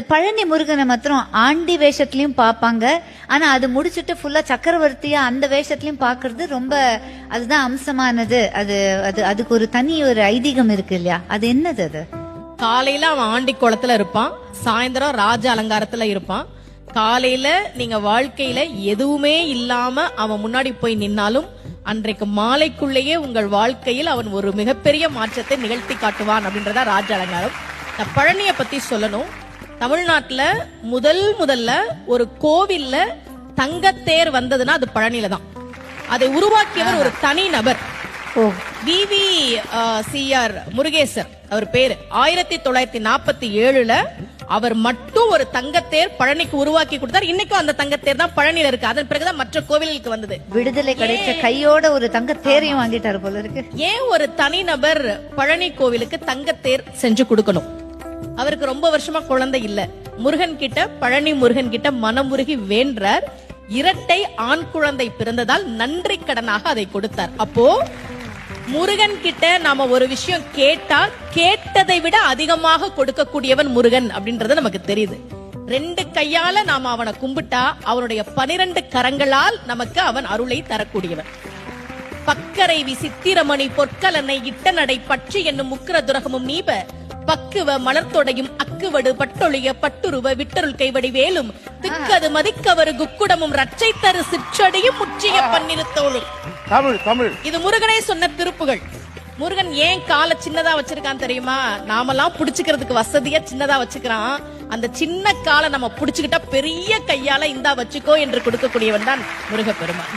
இந்த பழனி முருகனை மாத்திரம் ஆண்டி வேஷத்துலயும் பாப்பாங்க. ஆனா அது முடிச்சுட்டு ஃபுல்லா சக்கரவர்த்தியா அந்த வேஷத்துலயும் பாக்குறது ரொம்ப அதுதான் அம்சமானது. அது அது அதுக்கு ஒரு தனி ஒரு ஐதீகம் இருக்கு இல்லையா? அது என்னது? அது காலையில அவன் ஆண்டி குளத்துல இருப்பான், சாயந்தரம் ராஜ அலங்காரத்துல இருப்பான். காலையில நீங்க வாழ்க்கையில எதுவுமே இல்லாம அவன் முன்னாடி போய் நின்னாலும் அன்றைக்கு மாலைக்குள்ளேயே உங்கள் வாழ்க்கையில் அவன் ஒரு மிகப்பெரிய மாற்றத்தை நிகழ்த்தி காட்டுவான் அப்படின்றதா ராஜ அலங்காரம். நான் பழனிய பத்தி சொல்லணும். தமிழ்நாட்டுல முதல்ல ஒரு கோவில்ல தங்கத்தேர் வந்ததுன்னா அது பழனில தான். அதை உருவாக்கியவர் ஒரு தனி நபர். VVCR முருகேசர் அவர் பேரு. 1947 அவர் மட்டும் ஒரு தங்கத்தேர் பழனிக்கு உருவாக்கி கொடுத்தார். இன்னைக்கும் அந்த தங்கத்தேர் தான் பழனியில இருக்கு. அதன் பிறகுதான் மற்ற கோவிலுக்கு வந்தது. விடுதலை கிடைச்ச கையோட ஒரு தங்கத்தேரையும் வாங்கிட்டாரு போல இருக்கு. ஏன் ஒரு தனிநபர் பழனி கோவிலுக்கு தங்கத்தேர் செஞ்சு கொடுக்கணும்? அவருக்கு ரொம்ப வருஷமா குழந்தை இல்ல. முருகன் கிட்ட, பழனி முருகன் கிட்ட மனமுருகி வேண்டார். இரட்டை ஆண் குழந்தை பிறந்ததால் நன்றி கடனாக அதை கொடுத்தார். அப்போ முருகன் கிட்ட நாம ஒரு விஷயம் கேட்டா கேட்டதை விட அதிகமாக கொடுக்கக்கூடியவன் முருகன் அப்படின்றது நமக்கு தெரியுது. 2 கையால நாம அவனை கும்பிட்டா அவனுடைய 12 கரங்களால் நமக்கு அவன் அருளை தரக்கூடியவன். பக்கரைவி சித்திரமணி பொற்கலனை இட்ட நடை பற்றி என்னும் முக்கிர துரகமும் நீப பக்குவ மலர்த்தொடையும் அக்குவடு பட்டொழிய பட்டுருவ விட்டருள் கைவடி வேலும் திக்கது மதிக்கவரு குக்குடமும் ரச்சை தரு சிற்றடியும் முற்றிய பன்னிருத்தோளும். தமிழ் இது முருகனே சொன்ன திருப்புகள். முருகன் ஏன் காலை சின்னதா வச்சிருக்கான் தெரியுமா? நாமெல்லாம் புடிச்சுக்கிறதுக்கு வசதியா சின்னதா வச்சுக்கிறான். அந்த சின்ன காலை நம்ம புடிச்சுக்கிட்டா பெரிய கையால இந்தா வச்சுக்கோ என்று கொடுக்கக்கூடியவன் தான் முருக பெருமான்.